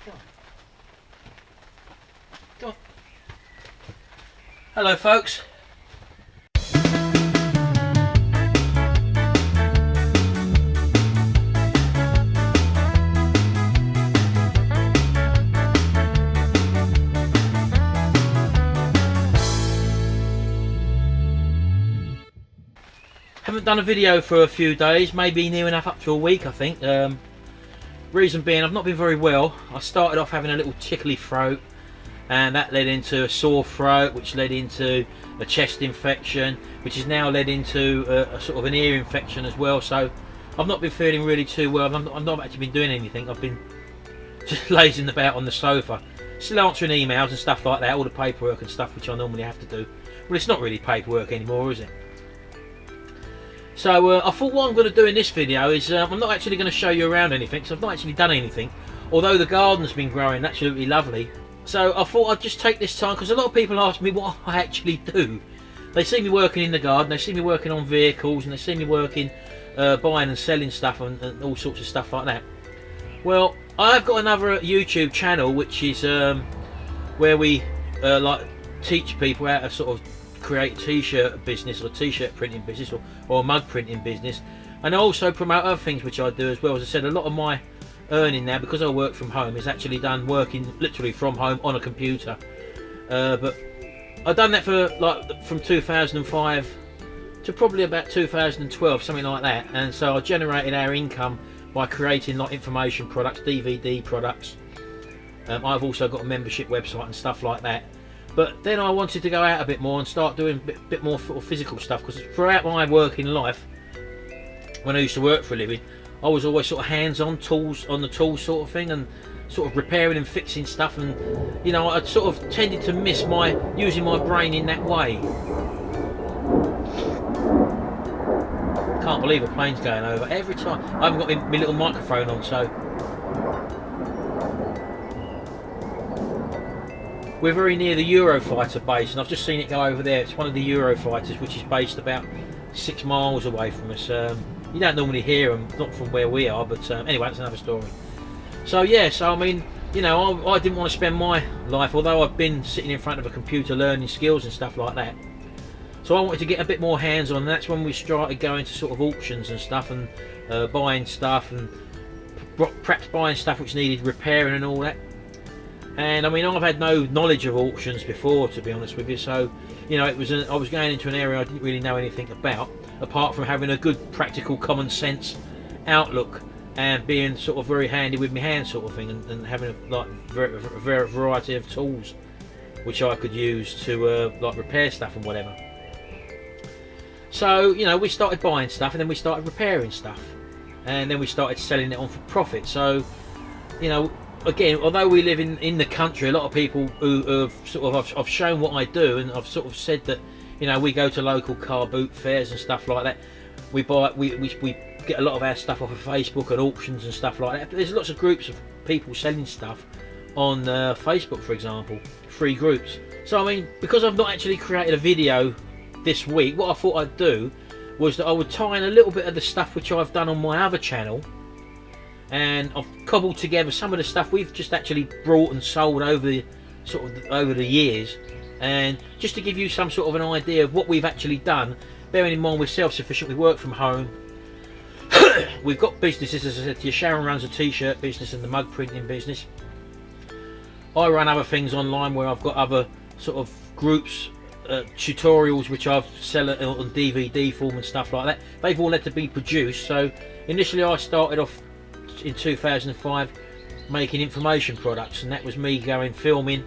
Go on. Hello folks. Haven't done a video for a few days, maybe near enough up to a week I think. Reason being I've not been very well. I started off having a little tickly throat, and that led into a sore throat, which led into a chest infection, which has now led into a sort of an ear infection as well. So I've not been feeling really too well. I've not actually been doing anything. I've been just lazing about on the sofa, still answering emails and stuff like that, all the paperwork and stuff which I normally have to do. Well, it's not really paperwork anymore, is it? So I thought what I'm going to do in this video is I'm not actually going to show you around anything, because I've not actually done anything, although the garden's been growing absolutely lovely. So I thought I'd just take this time, because a lot of people ask me what I actually do. They see me working in the garden, they see me working on vehicles, and they see me working buying and selling stuff and all sorts of stuff like that. Well, I've got another YouTube channel which is where we like teach people how to sort of create a t-shirt business or t-shirt printing business or a mug printing business, and I also promote other things which I do as well. As I said, a lot of my earning now, because I work from home, is actually done working literally from home on a computer. But I've done that for like from 2005 to probably about 2012, something like that, and so I generated our income by creating like information products, DVD products. I've also got a membership website and stuff like that. But then I wanted to go out a bit more and start doing a bit more sort of physical stuff, because throughout my working life, when I used to work for a living, I was always sort of hands-on, tools on the tools sort of thing, and sort of repairing and fixing stuff, and you know, I sort of tended to miss using my brain in that way. Can't believe a plane's going over every time. I haven't got my little microphone on, so we're very near the Eurofighter base, and I've just seen it go over there. It's one of the Eurofighters, which is based about 6 miles away from us. You don't normally hear them, not from where we are, but anyway, that's another story. So yeah, so I mean, you know, I didn't want to spend my life, although I've been sitting in front of a computer learning skills and stuff like that. So I wanted to get a bit more hands-on, and that's when we started going to sort of auctions and stuff, and buying stuff, and perhaps buying stuff which needed repairing and all that. And I mean, I've had no knowledge of auctions before, to be honest with you, so you know, I was going into an area I didn't really know anything about, apart from having a good practical common sense outlook and being sort of very handy with my hands sort of thing, and having a like variety of tools which I could use to like repair stuff and whatever. So you know, we started buying stuff, and then we started repairing stuff, and then we started selling it on for profit. So you know, again, although we live in the country, a lot of people who have sort of I've shown what I do, and I've sort of said that, you know, we go to local car boot fairs and stuff like that. We get a lot of our stuff off of Facebook and auctions and stuff like that. But there's lots of groups of people selling stuff on Facebook, for example, free groups. So I mean, because I've not actually created a video this week, what I thought I'd do was that I would tie in a little bit of the stuff which I've done on my other channel, and I've cobbled together some of the stuff we've just actually brought and sold over the years, and just to give you some sort of an idea of what we've actually done. Bearing in mind we're self-sufficient, we work from home, we've got businesses, as I said to you. Sharon runs a t-shirt business and the mug printing business. I run other things online where I've got other sort of groups, tutorials which I've sell on DVD form and stuff like that. They've all had to be produced. So initially I started off in 2005 making information products, and that was me going filming,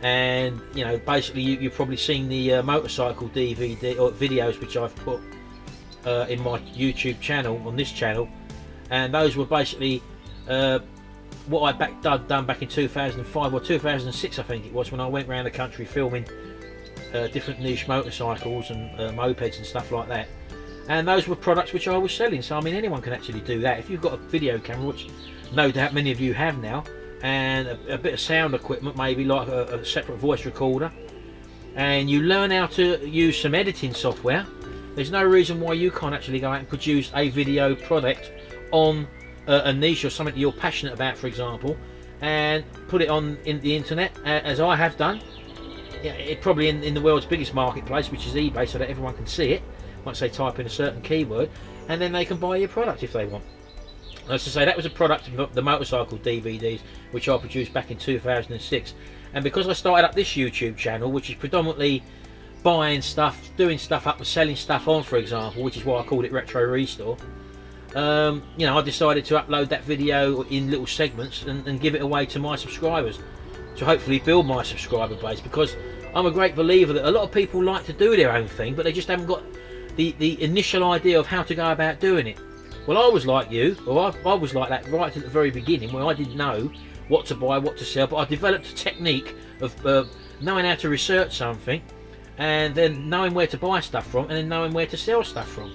and you know, basically you've probably seen the motorcycle DVD or videos which I've put in my YouTube channel, on this channel, and those were basically what I done back in 2005 or 2006 I think it was, when I went around the country filming different niche motorcycles and mopeds and stuff like that. And those were products which I was selling. So I mean, anyone can actually do that if you've got a video camera, which no doubt many of you have now, and a bit of sound equipment, maybe like a separate voice recorder, and you learn how to use some editing software. There's no reason why you can't actually go out and produce a video product on a niche or something that you're passionate about, for example, and put it on the internet, as I have done. Yeah, it probably in the world's biggest marketplace, which is eBay, so that everyone can see it once they type in a certain keyword, and then they can buy your product if they want. As I say, that was a product of the motorcycle DVDs, which I produced back in 2006. And because I started up this YouTube channel, which is predominantly buying stuff, doing stuff up and selling stuff on, for example, which is why I called it Retro Restore, you know, I decided to upload that video in little segments and give it away to my subscribers, to hopefully build my subscriber base, because I'm a great believer that a lot of people like to do their own thing, but they just haven't got the initial idea of how to go about doing it. Well, I was like you, or I was like that right at the very beginning, where I didn't know what to buy, what to sell, but I developed a technique of knowing how to research something, and then knowing where to buy stuff from, and then knowing where to sell stuff from.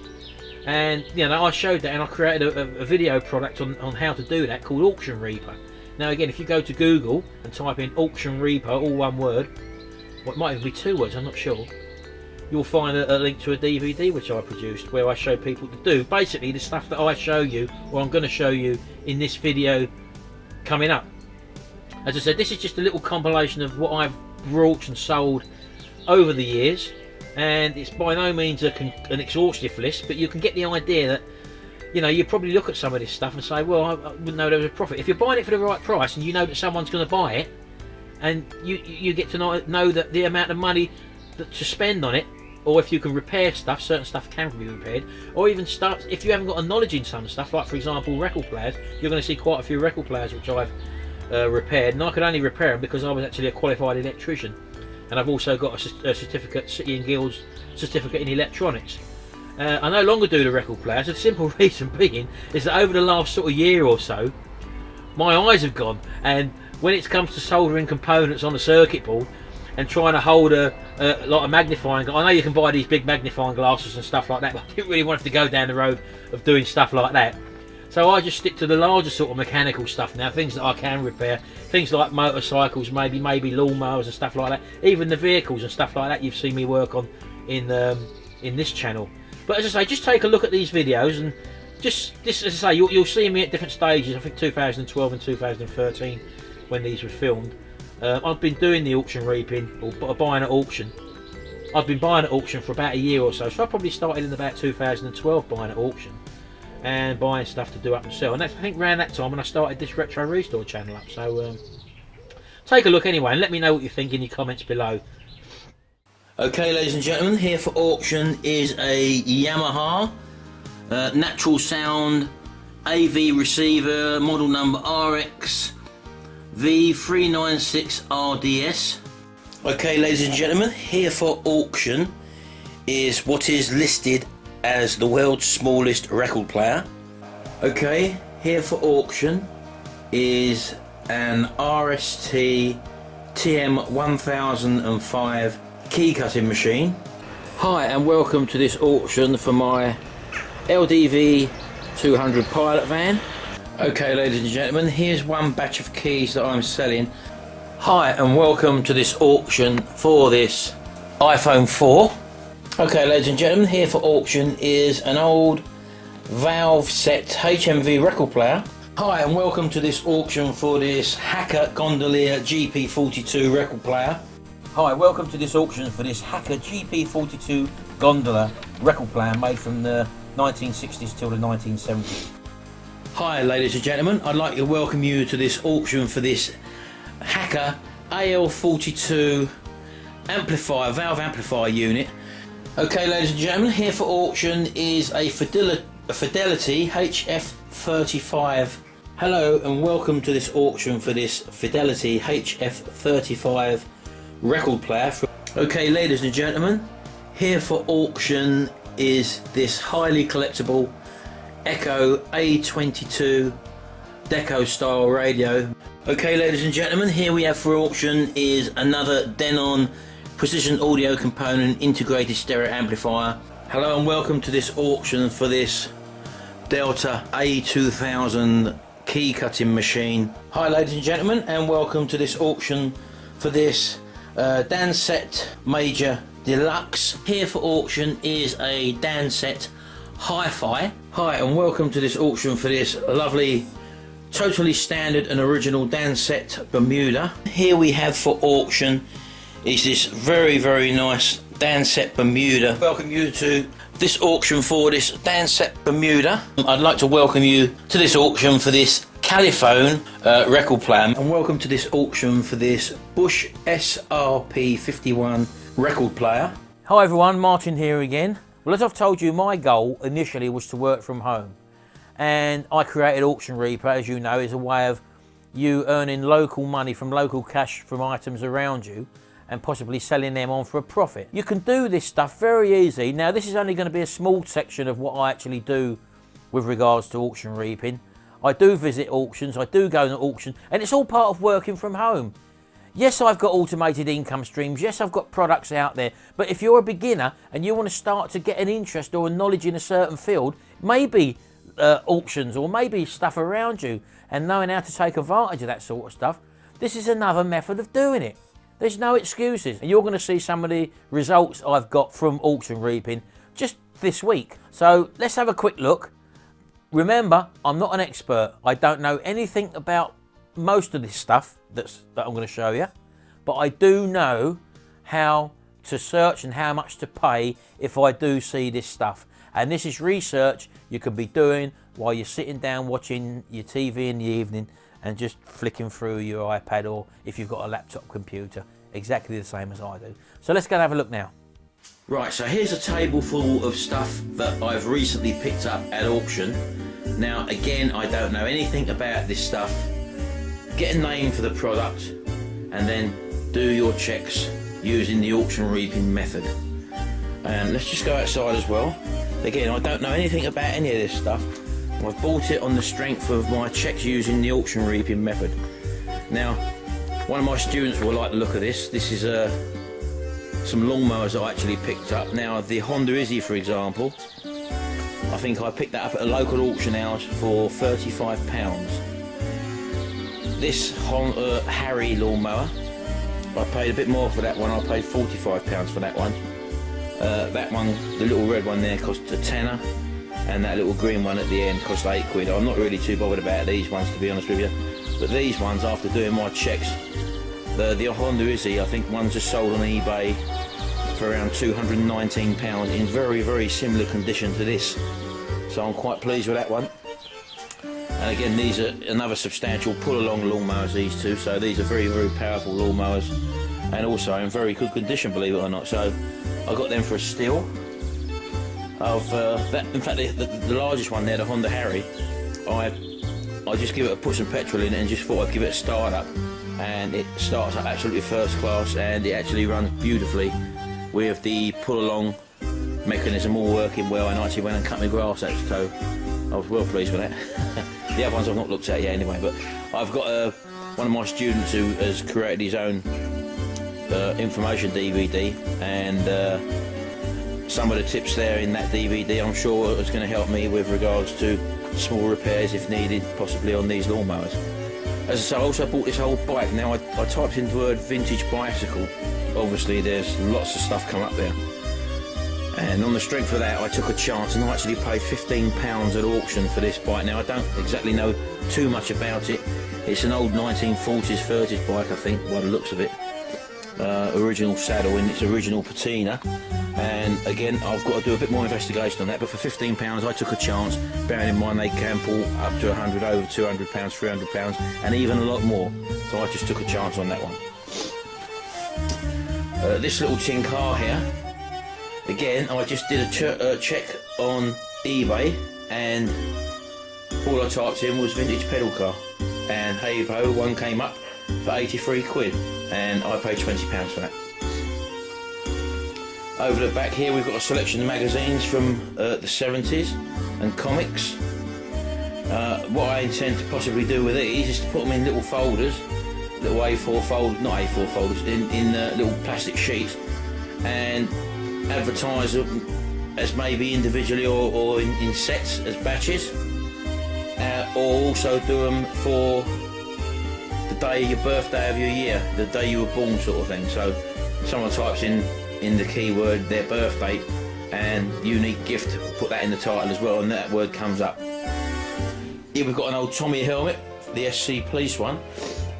And you know, I showed that, and I created a video product on how to do that, called Auction Reaper. Now again, if you go to Google and type in Auction Reaper, all one word, well, it might even be two words, I'm not sure, you'll find a link to a DVD which I produced, where I show people to do basically the stuff that I show you, or I'm going to show you in this video coming up. As I said, this is just a little compilation of what I've brought and sold over the years, and it's by no means an exhaustive list, but you can get the idea that, you know, you probably look at some of this stuff and say, well, I wouldn't know there was a profit. If you're buying it for the right price and you know that someone's going to buy it, and you get to know that the amount of money to spend on it, or if you can repair stuff, certain stuff can be repaired, or even stuff, if you haven't got a knowledge in some stuff, like for example record players, you're going to see quite a few record players which I've repaired, and I could only repair them because I was actually a qualified electrician, and I've also got a certificate, City and Guilds certificate in electronics. I no longer do the record players. The simple reason being is that over the last sort of year or so, my eyes have gone, and when it comes to soldering components on a circuit board and trying to hold a lot of magnifying, I know you can buy these big magnifying glasses and stuff like that, but I didn't really want to go down the road of doing stuff like that. So I just stick to the larger sort of mechanical stuff now, things that I can repair, things like motorcycles, maybe lawnmowers and stuff like that, even the vehicles and stuff like that you've seen me work on in this channel. But as I say, just take a look at these videos, and just as I say, you'll see me at different stages. I think 2012 and 2013 when these were filmed. I've been doing the auction reaping, or buying at auction. I've been buying at auction for about a year or so, so I probably started in about 2012 buying at auction and buying stuff to do up and sell, and that's, I think, around that time when I started this Retro Restore channel up. So take a look anyway, and let me know what you think in your comments below. Okay, ladies and gentlemen, here for auction is a Yamaha Natural Sound AV receiver, model number RX V396RDS. Okay, ladies and gentlemen, here for auction is what is listed as the world's smallest record player. Okay, here for auction is an RST TM1005 key cutting machine. Hi, and welcome to this auction for my LDV 200 pilot van. Okay, ladies and gentlemen, here's one batch of keys that I'm selling. Hi, and welcome to this auction for this iPhone 4. Okay, ladies and gentlemen, here for auction is an old valve set HMV record player. Hi, and welcome to this auction for this Hacker Gondolier GP42 record player. Hi, welcome to this auction for this Hacker GP42 Gondola record player made from the 1960s till the 1970s. Hi, ladies and gentlemen, I'd like to welcome you to this auction for this Hacker AL42 amplifier, valve amplifier unit. Okay, ladies and gentlemen, here for auction is a Fidelity HF35. Hello, and welcome to this auction for this Fidelity HF35 record player. Okay, ladies and gentlemen, here for auction is this highly collectible Echo A22 Deco style radio. Okay, ladies and gentlemen, here we have for auction is another Denon precision audio component integrated stereo amplifier. Hello, and welcome to this auction for this Delta A2000 key cutting machine. Hi, ladies and gentlemen, and welcome to this auction for this Danset Major Deluxe. Here for auction is a Danset Hi-Fi. Hi, and welcome to this auction for this lovely totally standard and original Danset Bermuda. Here we have for auction is this very nice Danset Bermuda. Welcome you to this auction for this Danset Bermuda. I'd like to welcome you to this auction for this Caliphone record player, and welcome to this auction for this Bush SRP 51 record player. Hi everyone, Martin here again. Well, as I've told you, my goal initially was to work from home, and I created Auction Reaper, as you know, as a way of you earning local money from local cash from items around you and possibly selling them on for a profit. You can do this stuff very easy. Now, this is only going to be a small section of what I actually do with regards to auction reaping. I do visit auctions, I do go to auction, and it's all part of working from home. Yes, I've got automated income streams, yes, I've got products out there, but if you're a beginner and you want to start to get an interest or a knowledge in a certain field, maybe auctions or maybe stuff around you, and knowing how to take advantage of that sort of stuff, this is another method of doing it. There's no excuses. And you're going to see some of the results I've got from auction reaping just this week. So let's have a quick look. Remember, I'm not an expert. I don't know anything about most of this stuff that I'm going to show you, but I do know how to search and how much to pay if I do see this stuff. And this is research you could be doing while you're sitting down watching your TV in the evening and just flicking through your iPad, or if you've got a laptop computer, exactly the same as I do. So let's go and have a look now. Right, so here's a table full of stuff that I've recently picked up at auction. Now again, I don't know anything about this stuff. Get a name for the product and then do your checks using the auction reaping method. And let's just go outside as well. Again, I don't know anything about any of this stuff. I've bought it on the strength of my checks using the auction reaping method. Now, one of my students will like the look of this. This is some lawnmowers I actually picked up. Now, the Honda Izzy, for example, I think I picked that up at a local auction house for £35. This Honda Harry lawnmower, I paid a bit more for that one. I paid £45 for that one. That one, the little red one there, cost a tenner, and that little green one at the end cost £8. I'm not really too bothered about these ones, to be honest with you, but these ones, after doing my checks, the Honda Izzy, I think one's just sold on eBay for around £219 in very similar condition to this, so I'm quite pleased with that one. And again, these are another substantial pull-along lawnmowers, these two, so these are very powerful lawnmowers, and also in very good condition, believe it or not. So I got them for a steal. Of that, in fact, the largest one there, the Honda Harry, I just put some petrol in it and just thought I'd give it a start up, and it starts up absolutely first class, and it actually runs beautifully with the pull-along mechanism all working well, and I actually went and cut my grass out, so I was well pleased with that. The other ones I've not looked at yet anyway, but I've got one of my students who has created his own information DVD, and some of the tips there in that DVD I'm sure is going to help me with regards to small repairs if needed, possibly on these lawnmowers. As I say, I also bought this whole bike. Now I typed into the word vintage bicycle. Obviously there's lots of stuff come up there, and on the strength of that I took a chance and I actually paid £15 at auction for this bike. Now I don't exactly know too much about it. It's an old 1940s 30s bike, I think, by the looks of it. Original saddle in its original patina, and again I've got to do a bit more investigation on that, but for £15 I took a chance, bearing in mind they can pull up to 100, over £200, £300, and even a lot more, so I just took a chance on that one. This little tin car here, again I just did a check on eBay, and all I typed in was vintage pedal car, and hey ho, one came up for 83 quid, and I paid £20 for that. Over the back here we've got a selection of magazines from the 70s and comics. What I intend to possibly do with these is to put them in little folders, little A4 folders, not A4 folders, in little plastic sheets, and advertise them as maybe individually or in sets as batches, or also do them for the day, your birthday of your year, the day you were born sort of thing. So someone types in the keyword their birthday and unique gift, put that in the title as well, and that word comes up. Here we've got an old Tommy helmet the SC Police one.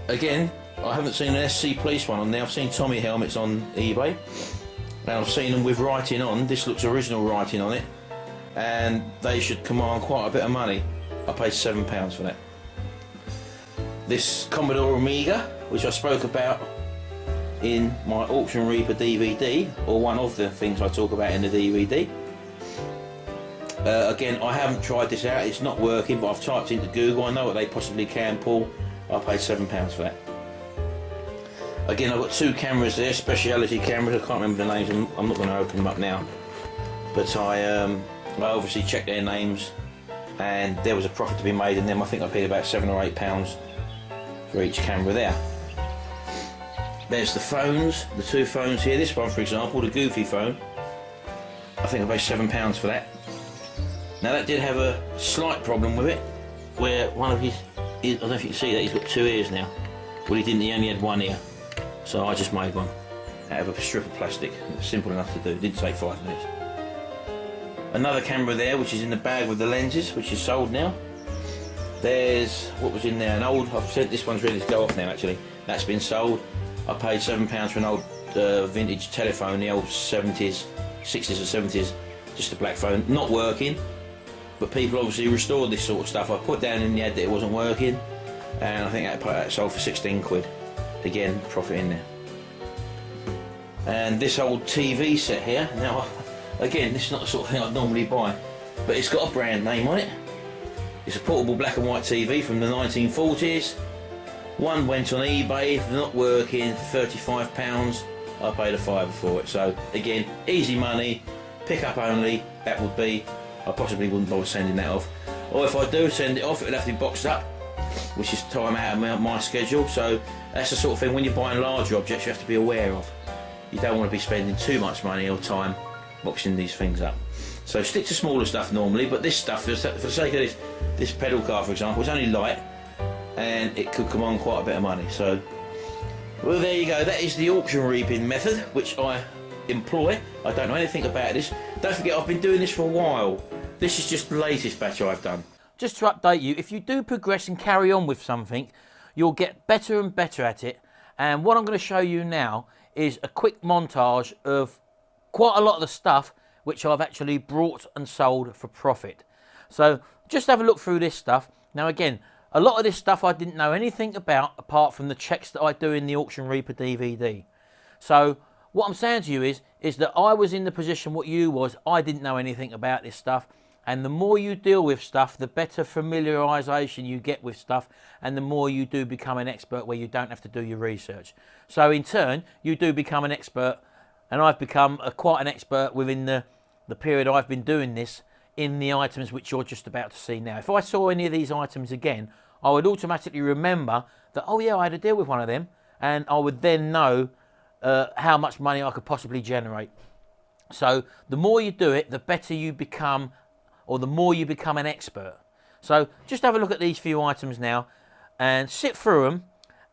Again, I haven't seen an SC Police one on there. I've seen Tommy helmets on eBay, and I've seen them with writing on. This looks original writing on it, and they should command quite a bit of money. I paid £7 for that. This Commodore Amiga, which I spoke about in my Auction Reaper DVD, or one of the things I talk about in the DVD. Again, I haven't tried this out, it's not working, but I've typed into Google, I know what they possibly can pull. I paid £7 for that. Again, I've got two cameras there, speciality cameras, I can't remember the names, I'm not going to open them up now. But I obviously checked their names, and there was a profit to be made in them. I think I paid about £7 or £8 for each camera there. There's the phones, the two phones here. This one, for example, the Goofy phone, I think I paid £7 for that. Now that did have a slight problem with it, where one of his, I don't know if you can see that, he's got two ears now. Well, he didn't, he only had one ear. So I just made one out of a strip of plastic. It was simple enough to do, it didn't take 5 minutes. Another camera there, which is in the bag with the lenses, which is sold now. There's, what was in there, an old, I've said this one's ready to go off now actually. That's been sold. I paid £7 for an old vintage telephone, the old 70s, 60s or 70s, just a black phone, not working. But people obviously restored this sort of stuff. I put down in the ad that it wasn't working, and I think that sold for 16 quid. Again, profit in there. And this old TV set here, now again, this is not the sort of thing I'd normally buy, but it's got a brand name on it. It's a portable black and white TV from the 1940s. One went on eBay, not working, for £35. I paid a £5 for it. So again, easy money, pick up only, that would be. I possibly wouldn't bother sending that off. Or if I do send it off, it'll have to be boxed up, which is time out of my schedule. So that's the sort of thing, when you're buying larger objects, you have to be aware of. You don't want to be spending too much money or time boxing these things up. So stick to smaller stuff normally, but this stuff, for the sake of this pedal car, for example, is only light, and it could come on quite a bit of money. So, well, there you go. That is the auction reaping method, which I employ. I don't know anything about this. Don't forget, I've been doing this for a while. This is just the latest batch I've done. Just to update you, if you do progress and carry on with something, you'll get better and better at it. And what I'm going to show you now is a quick montage of quite a lot of the stuff which I've actually brought and sold for profit. So just have a look through this stuff. Now again, a lot of this stuff I didn't know anything about apart from the checks that I do in the Auction Reaper DVD. So what I'm saying to you is that I was in the position what you was. I didn't know anything about this stuff. And the more you deal with stuff, the better familiarisation you get with stuff, and the more you do become an expert where you don't have to do your research. So in turn, you do become an expert, and I've become quite an expert within the period I've been doing this in the items which you're just about to see now. If I saw any of these items again, I would automatically remember that, oh yeah, I had to deal with one of them, and I would then know how much money I could possibly generate. So the more you do it, the better you become, or the more you become an expert. So just have a look at these few items now and sit through them,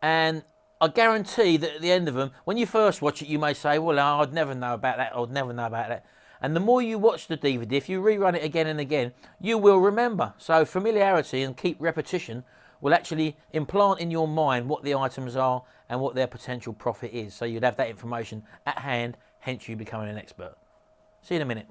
and I guarantee that at the end of them, when you first watch it, you may say, well, I'd never know about that, I'd never know about that. And the more you watch the DVD, if you rerun it again and again, you will remember. So familiarity and keep repetition will actually implant in your mind what the items are and what their potential profit is. So you'd have that information at hand, hence you becoming an expert. See you in a minute.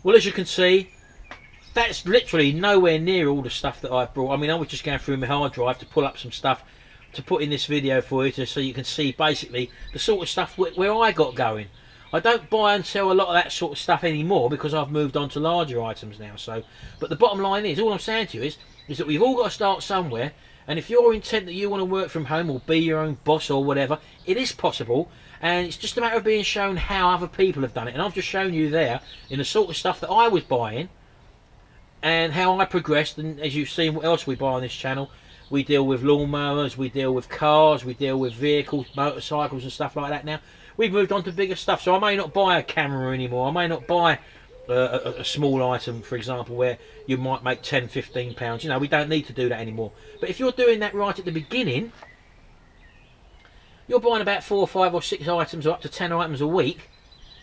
Well, as you can see, that's literally nowhere near all the stuff that I've brought. I mean, I was just going through my hard drive to pull up some stuff to put in this video for you, so you can see basically the sort of stuff where I got going. I don't buy and sell a lot of that sort of stuff anymore because I've moved on to larger items now. So, but the bottom line is, all I'm saying to you is that we've all got to start somewhere. And if you're intent that you want to work from home or be your own boss or whatever, it is possible. And it's just a matter of being shown how other people have done it. And I've just shown you there in the sort of stuff that I was buying and how I progressed. And as you've seen, what else we buy on this channel, we deal with lawnmowers, we deal with cars, we deal with vehicles, motorcycles and stuff like that now. We've moved on to bigger stuff, so I may not buy a camera anymore. I may not buy a small item, for example, where you might make 10, 15 pounds. You know, we don't need to do that anymore. But if you're doing that right at the beginning, you're buying about 4, 5 or 6 items or up to 10 items a week,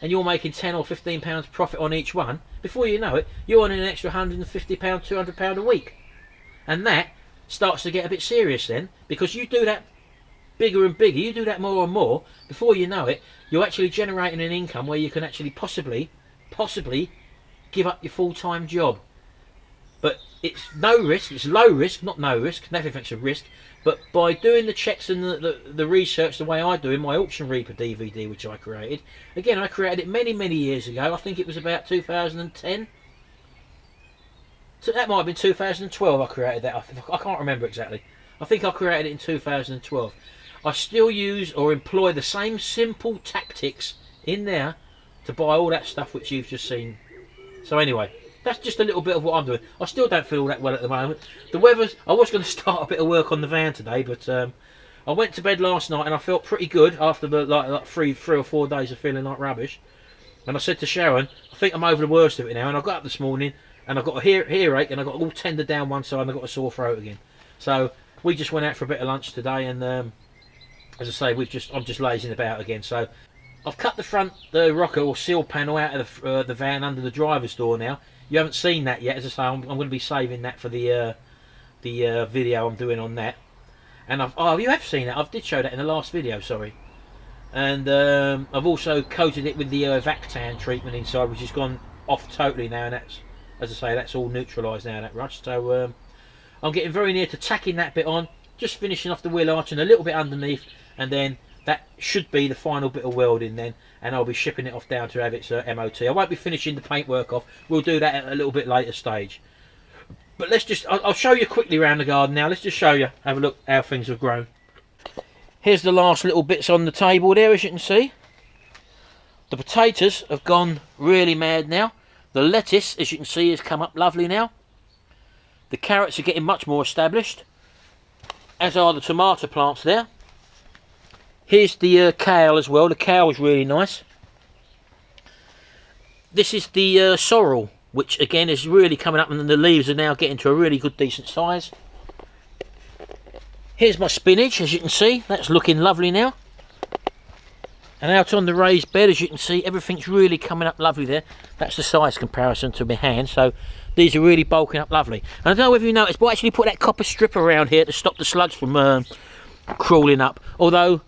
and you're making 10 or 15 pounds profit on each one. Before you know it, you're earning an extra 150 pound, 200 pound a week. And that starts to get a bit serious then, because you do that bigger and bigger, you do that more and more, before you know it, you're actually generating an income where you can actually possibly give up your full-time job. But it's no risk, it's low risk, not no risk, everything's a risk, but by doing the checks and the research the way I do in my Auction Reaper DVD, which I created, again, I created it many years ago. I think it was about 2010. So that might have been 2012 I created that. I can't remember exactly. I think I created it in 2012. I still use or employ the same simple tactics in there to buy all that stuff which you've just seen. So anyway, that's just a little bit of what I'm doing. I still don't feel all that well at the moment. The weather's... I was going to start a bit of work on the van today, but I went to bed last night and I felt pretty good after the like three or 4 days of feeling like rubbish. And I said to Sharon, I think I'm over the worst of it now. And I got up this morning and I got a earache and I got all tender down one side and I got a sore throat again. So we just went out for a bit of lunch today, and as I say, I'm just lazing about again. So I've cut the rocker or seal panel out of the van under the driver's door now. You haven't seen that yet. As I say, I'm going to be saving that for the video I'm doing on that. And you have seen that. I did show that in the last video, sorry. And I've also coated it with the Vactan treatment inside, which has gone off totally now. And that's, as I say, that's all neutralised now, that rust. So I'm getting very near to tacking that bit on, just finishing off the wheel arch and a little bit underneath, and then that should be the final bit of welding then, and I'll be shipping it off down to have its MOT. I won't be finishing the paintwork off. We'll do that at a little bit later stage. But I'll show you quickly around the garden now. Let's just show you, have a look how things have grown. Here's the last little bits on the table there, as you can see. The potatoes have gone really mad now. The lettuce, as you can see, has come up lovely now. The carrots are getting much more established, as are the tomato plants there. Here's the kale as well. The kale is really nice. This is the sorrel, which again is really coming up, and the leaves are now getting to a really good decent size. Here's my spinach, as you can see. That's looking lovely now. And out on the raised bed, as you can see, everything's really coming up lovely there. That's the size comparison to my hand. So these are really bulking up lovely. And I don't know if you noticed, but I actually put that copper strip around here to stop the slugs from crawling up. Although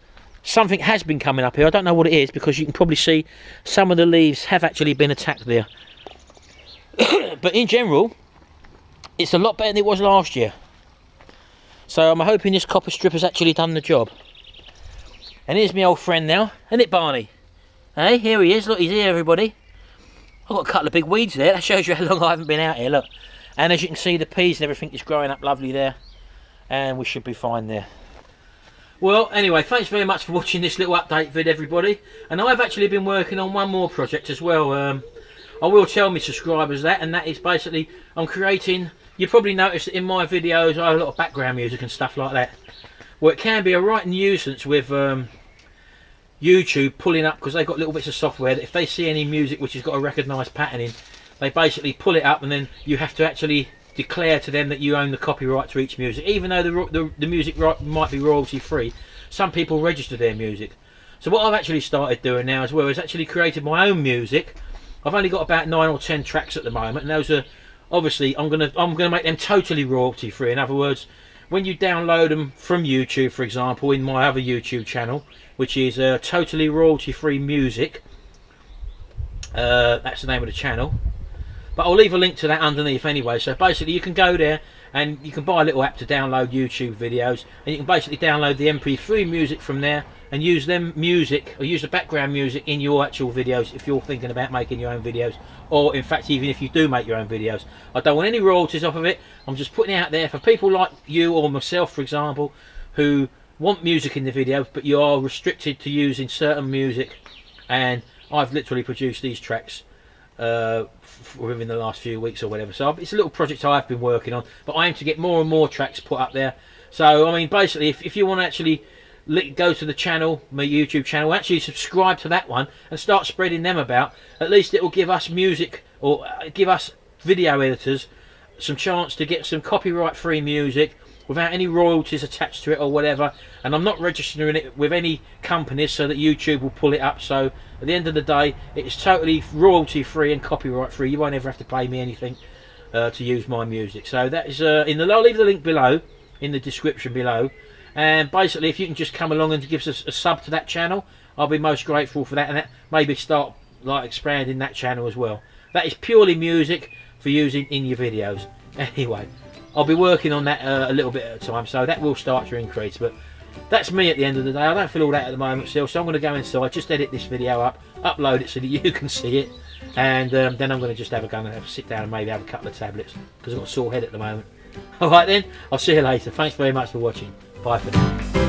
something has been coming up here. I don't know what it is, because you can probably see some of the leaves have actually been attacked there. But in general, it's a lot better than it was last year. So I'm hoping this copper strip has actually done the job. And here's my old friend now, isn't it, Barney? Hey, here he is. Look, he's here, everybody. I've got a couple of big weeds there. That shows you how long I haven't been out here. Look, and as you can see, the peas and everything is growing up lovely there, and we should be fine there. Well, anyway, thanks very much for watching this little update vid, everybody. And I've actually been working on one more project as well. I will tell my subscribers that, and that is basically I'm creating. You probably noticed that in my videos I have a lot of background music and stuff like that. Well, it can be a right nuisance with YouTube pulling up, because they've got little bits of software that if they see any music which has got a recognised pattern in, they basically pull it up, and then you have to actually declare to them that you own the copyright to each music. Even though the music might be royalty free, some people register their music. So what I've actually started doing now as well is actually created my own music. I've only got about 9 or 10 tracks at the moment, and those are obviously I'm gonna make them totally royalty free. In other words, when you download them from YouTube, for example, in my other YouTube channel, which is totally royalty free music, that's the name of the channel. but I'll leave a link to that underneath anyway. So basically you can go there and you can buy a little app to download YouTube videos, and you can basically download the MP3 music from there and use them music, or use the background music in your actual videos if you're thinking about making your own videos, or in fact even if you do make your own videos. I don't want any royalties off of it. I'm just putting it out there for people like you or myself, for example, who want music in the video but you are restricted to using certain music. And I've literally produced these tracks within the last few weeks or whatever, so it's a little project I've been working on, but I aim to get more and more tracks put up there. So I mean, basically if you want to actually go to the channel, my YouTube channel, actually subscribe to that one and start spreading them about, at least it will give us music, or give us video editors some chance to get some copyright free music without any royalties attached to it or whatever. And I'm not registering it with any companies so that YouTube will pull it up. So at the end of the day, it's totally royalty free and copyright free. You won't ever have to pay me anything to use my music. So that is I'll leave the link below in the description below. And basically if you can just come along and give us a sub to that channel, I'll be most grateful for that, and that maybe start like expanding that channel as well. That is purely music for using in your videos. Anyway, I'll be working on that a little bit at a time, so that will start to increase. But that's me at the end of the day. I don't feel all that at the moment still, so I'm going to go inside, just edit this video up, upload it so that you can see it, and then I'm going to just have a go and have a sit down and maybe have a couple of tablets, because I've got a sore head at the moment. Alright then, I'll see you later. Thanks very much for watching. Bye for now.